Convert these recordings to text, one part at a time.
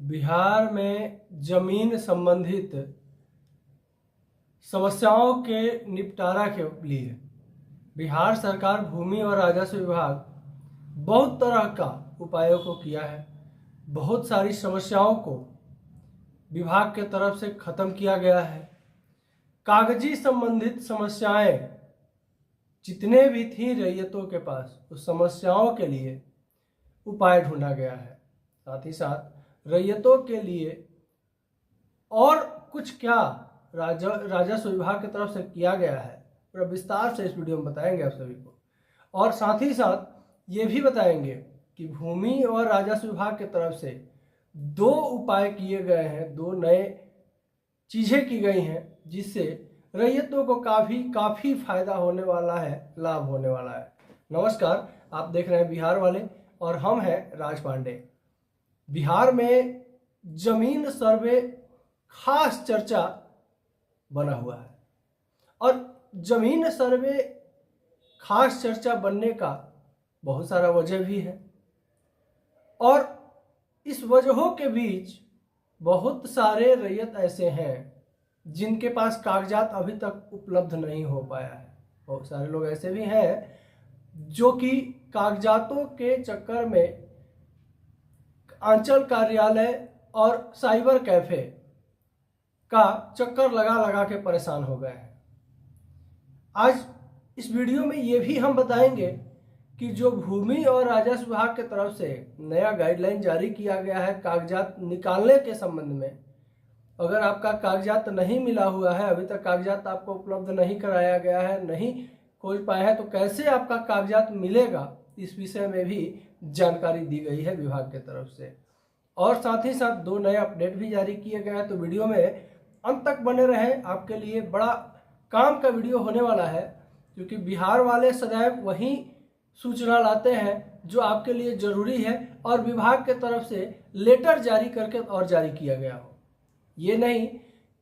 बिहार में जमीन संबंधित समस्याओं के निपटारा के लिए बिहार सरकार भूमि और राजस्व विभाग बहुत तरह का उपायों को किया है। बहुत सारी समस्याओं को विभाग के तरफ से खत्म किया गया है। कागजी संबंधित समस्याएं जितने भी थी रैयतों के पास, उस समस्याओं के लिए उपाय ढूंढा गया है। साथ ही साथ रैयतों के लिए और कुछ क्या राजस्व विभाग की तरफ से किया गया है, पूरा विस्तार से इस वीडियो में बताएंगे आप सभी को। और साथ ही साथ ये भी बताएंगे कि भूमि और राजस्व विभाग की तरफ से दो उपाय किए गए हैं, दो नए चीज़ें की गई हैं जिससे रैयतों को काफ़ी फायदा होने वाला है, लाभ होने वाला है। नमस्कार, आप देख रहे हैं बिहार वाले और हम हैं राज पांडे। बिहार में जमीन सर्वे खास चर्चा बना हुआ है और जमीन सर्वे खास चर्चा बनने का बहुत सारा वजह भी है और इस वजहों के बीच बहुत सारे रैयत ऐसे हैं जिनके पास कागजात अभी तक उपलब्ध नहीं हो पाया है। बहुत सारे लोग ऐसे भी हैं जो कि कागजातों के चक्कर में अंचल कार्यालय और साइबर कैफे का चक्कर लगा लगा के परेशान हो गए हैं। आज इस वीडियो में ये भी हम बताएंगे कि जो भूमि और राजस्व विभाग की तरफ से नया गाइडलाइन जारी किया गया है कागजात निकालने के संबंध में, अगर आपका कागजात नहीं मिला हुआ है, अभी तक कागजात आपको उपलब्ध नहीं कराया गया है, नहीं खोज पाए हैं, तो कैसे आपका कागजात मिलेगा, इस विषय में भी जानकारी दी गई है विभाग की तरफ से। और साथ ही साथ दो नए अपडेट भी जारी किए गए हैं, तो वीडियो में अंत तक बने रहें। आपके लिए बड़ा काम का वीडियो होने वाला है क्योंकि बिहार वाले सदैव वही सूचना लाते हैं जो आपके लिए ज़रूरी है और विभाग के तरफ से लेटर जारी करके और जारी किया गया हो। ये नहीं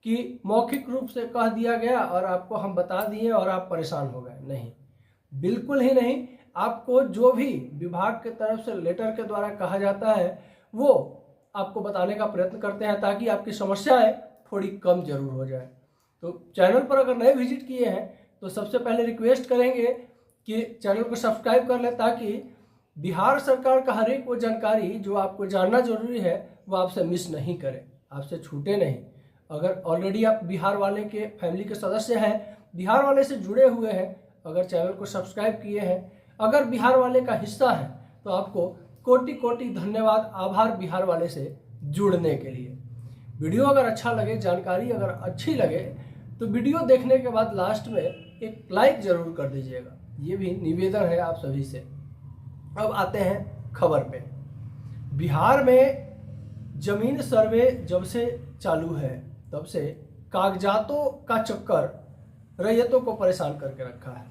कि मौखिक रूप से कह दिया गया और आपको हम बता दिए और आप परेशान हो गए, नहीं, बिल्कुल ही नहीं। आपको जो भी विभाग के तरफ से लेटर के द्वारा कहा जाता है वो आपको बताने का प्रयत्न करते हैं ताकि आपकी समस्याएं थोड़ी कम जरूर हो जाए। तो चैनल पर अगर नए विजिट किए हैं तो सबसे पहले रिक्वेस्ट करेंगे कि चैनल को सब्सक्राइब कर लें ताकि बिहार सरकार का हर एक वो जानकारी जो आपको जानना जरूरी है वो आपसे मिस नहीं करे, आपसे छूटे नहीं। अगर ऑलरेडी आप बिहार वाले के फैमिली के सदस्य हैं, बिहार वाले से जुड़े हुए हैं, अगर चैनल को सब्सक्राइब किए हैं, अगर बिहार वाले का हिस्सा है, तो आपको कोटि कोटि धन्यवाद, आभार बिहार वाले से जुड़ने के लिए। वीडियो अगर अच्छा लगे, जानकारी अगर अच्छी लगे तो वीडियो देखने के बाद लास्ट में एक लाइक जरूर कर दीजिएगा, ये भी निवेदन है आप सभी से। अब आते हैं खबर पे। बिहार में जमीन सर्वे जब से चालू है तब से कागजातों का चक्कर रैयतों को परेशान करके रखा है।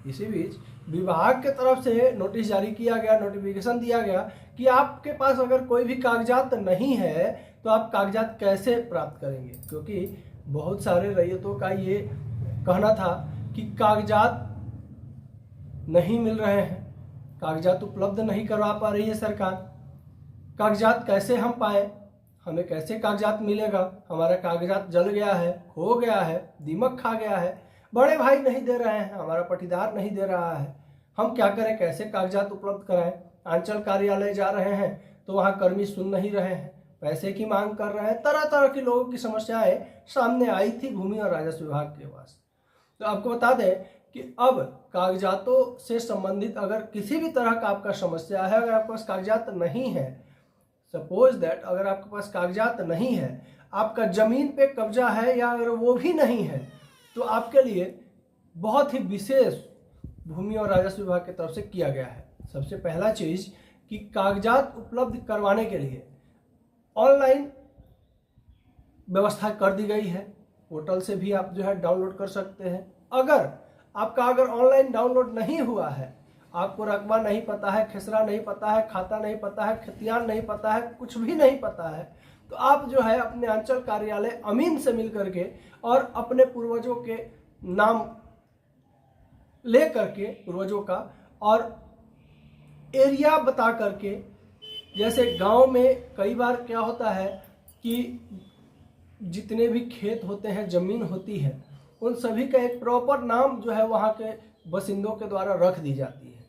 इसी बीच विभाग के तरफ से नोटिस जारी किया गया, नोटिफिकेशन दिया गया कि आपके पास अगर कोई भी कागजात नहीं है तो आप कागजात कैसे प्राप्त करेंगे, क्योंकि बहुत सारे रैयतों का ये कहना था कि कागजात नहीं मिल रहे हैं, कागजात उपलब्ध नहीं करवा पा रही है सरकार। कागजात कैसे हम पाए, हमें कैसे कागजात मिलेगा, हमारा कागजात जल गया है, खो गया है, दीमक खा गया है, बड़े भाई नहीं दे रहे हैं, हमारा पटीदार नहीं दे रहा है, हम क्या करें, कैसे कागजात उपलब्ध कराएं। अंचल कार्यालय जा रहे हैं तो वहाँ कर्मी सुन नहीं रहे हैं, पैसे की मांग कर रहे हैं, तरह तरह की लोगों की समस्याएं सामने आई थी भूमि और राजस्व विभाग के पास। तो आपको बता दें कि अब कागजातों से संबंधित अगर किसी भी तरह का आपका समस्या है, अगर आपके पास कागजात नहीं है, सपोज दैट अगर आपके पास कागजात नहीं है, आपका जमीन पे कब्जा है या अगर वो भी नहीं है, तो आपके लिए बहुत ही विशेष भूमि और राजस्व विभाग की तरफ से किया गया है। सबसे पहला चीज़ कि कागजात उपलब्ध करवाने के लिए ऑनलाइन व्यवस्था कर दी गई है, पोर्टल से भी आप जो है डाउनलोड कर सकते हैं। अगर ऑनलाइन डाउनलोड नहीं हुआ है, आपको रकबा नहीं पता है, खेसरा नहीं पता है, खाता नहीं पता है, खतियान नहीं पता है, कुछ भी नहीं पता है, तो आप जो है अपने अंचल कार्यालय अमीन से मिल करके और अपने पूर्वजों के नाम ले करके, पूर्वजों का और एरिया बता करके जैसे गांव में कई बार क्या होता है कि जितने भी खेत होते हैं, ज़मीन होती है, उन सभी का एक प्रॉपर नाम जो है वहाँ के बासिंदों के द्वारा रख दी जाती है।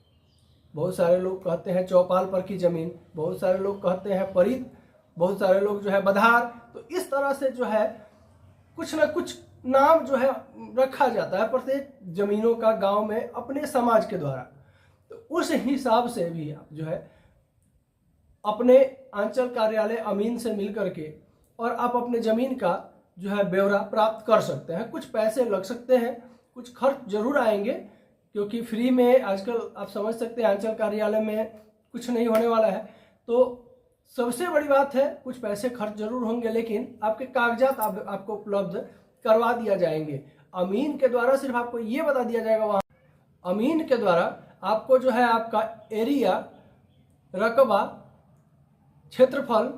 बहुत सारे लोग कहते हैं चौपाल पर की ज़मीन, बहुत सारे लोग कहते हैं परित, बहुत सारे लोग जो है बधार। तो इस तरह से जो है कुछ ना कुछ नाम जो है रखा जाता है प्रत्येक ज़मीनों का गांव में अपने समाज के द्वारा। तो उस हिसाब से भी आप जो है अपने अंचल कार्यालय अमीन से मिल करके और आप अपने ज़मीन का जो है ब्यौरा प्राप्त कर सकते हैं। कुछ पैसे लग सकते हैं, कुछ खर्च जरूर आएंगे, क्योंकि फ्री में आजकल आप समझ सकते हैं अंचल कार्यालय में कुछ नहीं होने वाला है। तो सबसे बड़ी बात है कुछ पैसे खर्च जरूर होंगे, लेकिन आपके कागजात आपको उपलब्ध करवा दिया जाएंगे। अमीन के द्वारा सिर्फ आपको ये बता दिया जाएगा, वहाँ अमीन के द्वारा आपको जो है आपका एरिया, रकबा, क्षेत्रफल,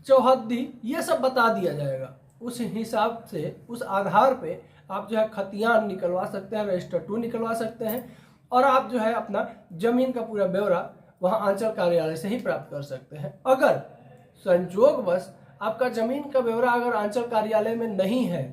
चौहद्दी, ये सब बता दिया जाएगा। उस हिसाब से उस आधार पे आप जो है खतियान निकलवा सकते हैं, रजिस्टर 2 निकलवा सकते हैं और आप जो है अपना जमीन का पूरा ब्यौरा वहाँ अंचल कार्यालय से ही प्राप्त कर सकते हैं। अगर संजोगवश आपका जमीन का ब्यौरा अगर अंचल कार्यालय में नहीं है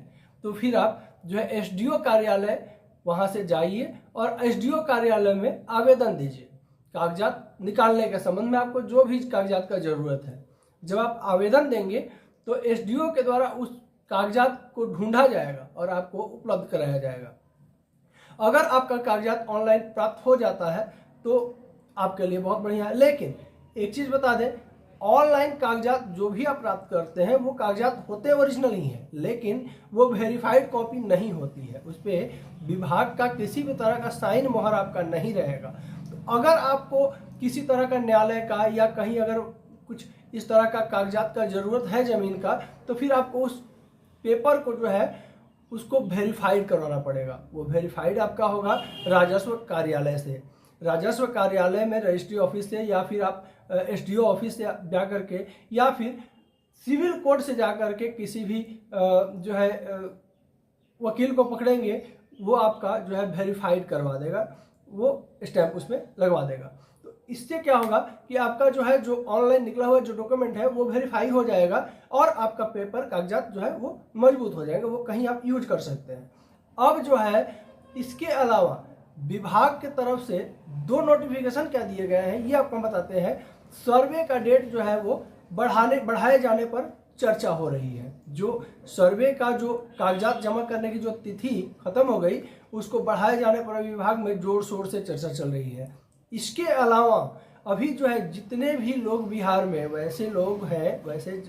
तो फिर आप जो है एसडीओ कार्यालय वहाँ से जाइए और एसडीओ कार्यालय में आवेदन दीजिए। कागजात निकालने के संबंध में आपको जो भी कागजात का जरूरत है, जब आप आवेदन देंगे तो एसडीओ के द्वारा उस कागजात को ढूंढा जाएगा और आपको उपलब्ध कराया जाएगा। अगर आपका कागजात ऑनलाइन प्राप्त हो जाता है तो आपके लिए बहुत बढ़िया है। लेकिन एक चीज बता दें, ऑनलाइन कागजात जो भी आप प्राप्त करते हैं वो कागजात होते ओरिजिनल ही हैं, लेकिन वो वेरीफाइड कॉपी नहीं होती है। उस पर विभाग का किसी भी तरह का साइन मोहर आपका नहीं रहेगा। तो अगर आपको किसी तरह का न्यायालय का या कहीं अगर कुछ इस तरह का कागजात का जरूरत है जमीन का, तो फिर आपको उस पेपर को जो है उसको वेरीफाइड करवाना पड़ेगा। वो वेरीफाइड आपका होगा राजस्व कार्यालय से। राजस्व कार्यालय में रजिस्ट्री ऑफिस से या फिर आप एसडीओ ऑफिस से जा करके या फिर सिविल कोर्ट से जा करके किसी भी जो है वकील को पकड़ेंगे, वो आपका जो है वेरीफाइड करवा देगा, वो स्टैंप उसमें लगवा देगा। तो इससे क्या होगा कि आपका जो है जो ऑनलाइन निकला हुआ जो डॉक्यूमेंट है वो वेरीफाई हो जाएगा और आपका पेपर कागजात जो है वो मजबूत हो जाएगा, वो कहीं आप यूज कर सकते हैं। अब जो है इसके अलावा विभाग के तरफ से 2 नोटिफिकेशन क्या दिए गए हैं ये आपको बताते हैं। सर्वे का डेट जो है वो बढ़ाए जाने पर चर्चा हो रही है। जो सर्वे का जो कागजात जमा करने की जो तिथि खत्म हो गई, उसको बढ़ाए जाने पर विभाग में जोर शोर से चर्चा चल रही है। इसके अलावा अभी जो है जितने भी लोग बिहार में वैसे लोग हैं, वैसे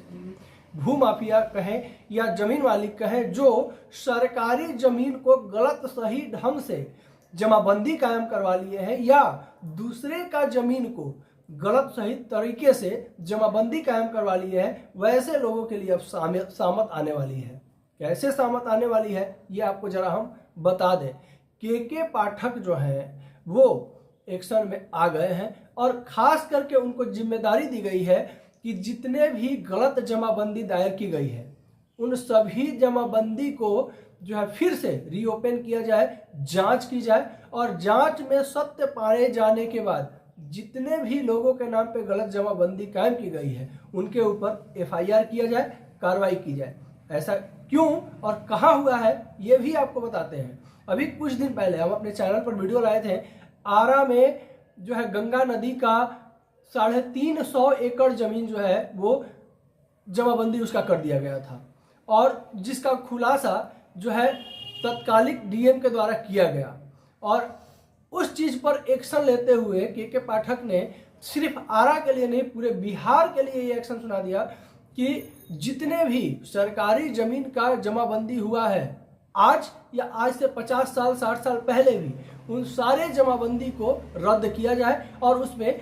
भूमाफिया कहें या जमीन मालिक कहें, जो सरकारी जमीन को गलत सही ढंग से जमाबंदी कायम करवा लिए हैं या दूसरे का जमीन को गलत सही तरीके से जमाबंदी कायम करवा लिए हैं, वैसे लोगों के लिए अब सामत आने वाली है। कैसे सामत आने वाली है ये आपको जरा हम बता दें। के पाठक जो हैं वो एक्शन में आ गए हैं और खास करके उनको जिम्मेदारी दी गई है कि जितने भी गलत जमाबंदी दायर की गई है उन सभी जमाबंदी को जो है फिर से रीओपन किया जाए, जांच की जाए और जांच में सत्य पाए जाने के बाद जितने भी लोगों के नाम पे गलत जमाबंदी कायम की गई है उनके ऊपर एफआईआर किया जाए, कार्रवाई की जाए। ऐसा क्यों और कहाँ हुआ है ये भी आपको बताते हैं। अभी कुछ दिन पहले हम अपने चैनल पर वीडियो लाए थे, आरा में जो है गंगा नदी का 350 एकड़ जमीन जो है वो जमाबंदी उसका कर दिया गया था और जिसका खुलासा जो है तत्कालिक डीएम के द्वारा किया गया। और उस चीज पर एक्शन लेते हुए के पाठक ने सिर्फ आरा के लिए नहीं पूरे बिहार के लिए ये एक्शन सुना दिया कि जितने भी सरकारी जमीन का जमाबंदी हुआ है आज या आज से 50 साल 60 साल पहले भी, उन सारे जमाबंदी को रद्द किया जाए और उसमें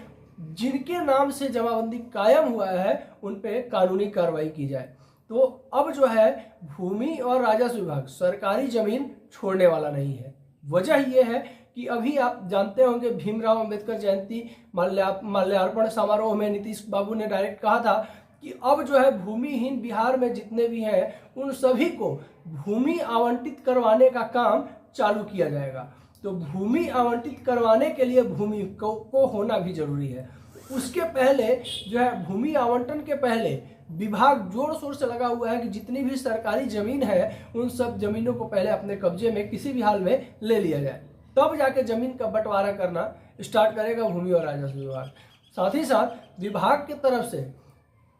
जिनके नाम से जमाबंदी कायम हुआ है उन पे कानूनी कार्रवाई की जाए। तो अब जो है भूमि और राजस्व विभाग सरकारी जमीन छोड़ने वाला नहीं है। वजह यह है कि अभी आप जानते होंगे भीमराव अंबेडकर जयंती माल्यार्पण समारोह में नीतीश बाबू ने डायरेक्ट कहा था कि अब जो है भूमिहीन बिहार में जितने भी हैं उन सभी को भूमि आवंटित करवाने का काम चालू किया जाएगा। तो भूमि आवंटित करवाने के लिए भूमि को होना भी जरूरी है। उसके पहले जो है भूमि आवंटन के पहले विभाग जोर शोर से लगा हुआ है कि जितनी भी सरकारी जमीन है उन सब जमीनों को पहले अपने कब्जे में किसी भी हाल में ले लिया जाए, तब जाके जमीन का बंटवारा करना स्टार्ट करेगा भूमि और राजस्व विभाग। साथ ही साथ विभाग की तरफ से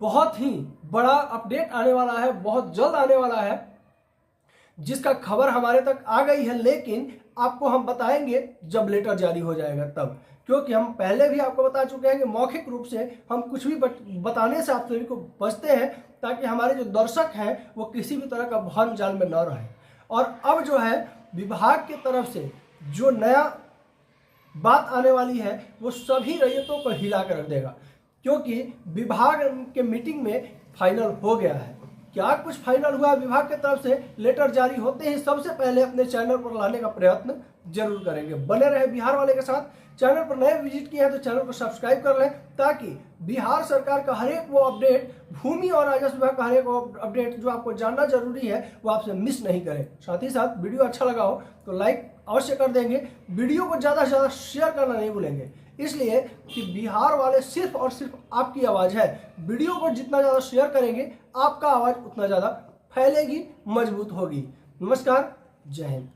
बहुत ही बड़ा अपडेट आने वाला है, बहुत जल्द आने वाला है, जिसका खबर हमारे तक आ गई है, लेकिन आपको हम बताएंगे जब लेटर जारी हो जाएगा तब, क्योंकि हम पहले भी आपको बता चुके हैं कि मौखिक रूप से हम कुछ भी बताने से आप सभी को बचते हैं, ताकि हमारे जो दर्शक हैं वो किसी भी तरह का भ्रम जाल में न रहे। और अब जो है विभाग की तरफ से जो नया बात आने वाली है वो सभी रैयतों को हिला कर रख देगा, क्योंकि विभाग के मीटिंग में फाइनल हो गया है। क्या कुछ फाइनल हुआ विभाग की तरफ से, लेटर जारी होते ही सबसे पहले अपने चैनल पर लाने का प्रयत्न जरूर करेंगे। बने रहे बिहार वाले के साथ। चैनल पर नए विजिट किए हैं तो चैनल को सब्सक्राइब कर लें, ताकि बिहार सरकार का हर एक वो अपडेट, भूमि और राजस्व विभाग का हर एक वो अपडेट जो आपको जानना जरूरी है वो आपसे मिस नहीं करें। साथ ही साथ वीडियो अच्छा लगा हो तो लाइक अवश्य कर देंगे, वीडियो को ज़्यादा से ज़्यादा शेयर करना नहीं भूलेंगे, इसलिए कि बिहार वाले सिर्फ और सिर्फ आपकी आवाज़ है। वीडियो को जितना ज़्यादा शेयर करेंगे आपका आवाज़ उतना ज़्यादा फैलेगी, मजबूत होगी। नमस्कार, जय हिंद।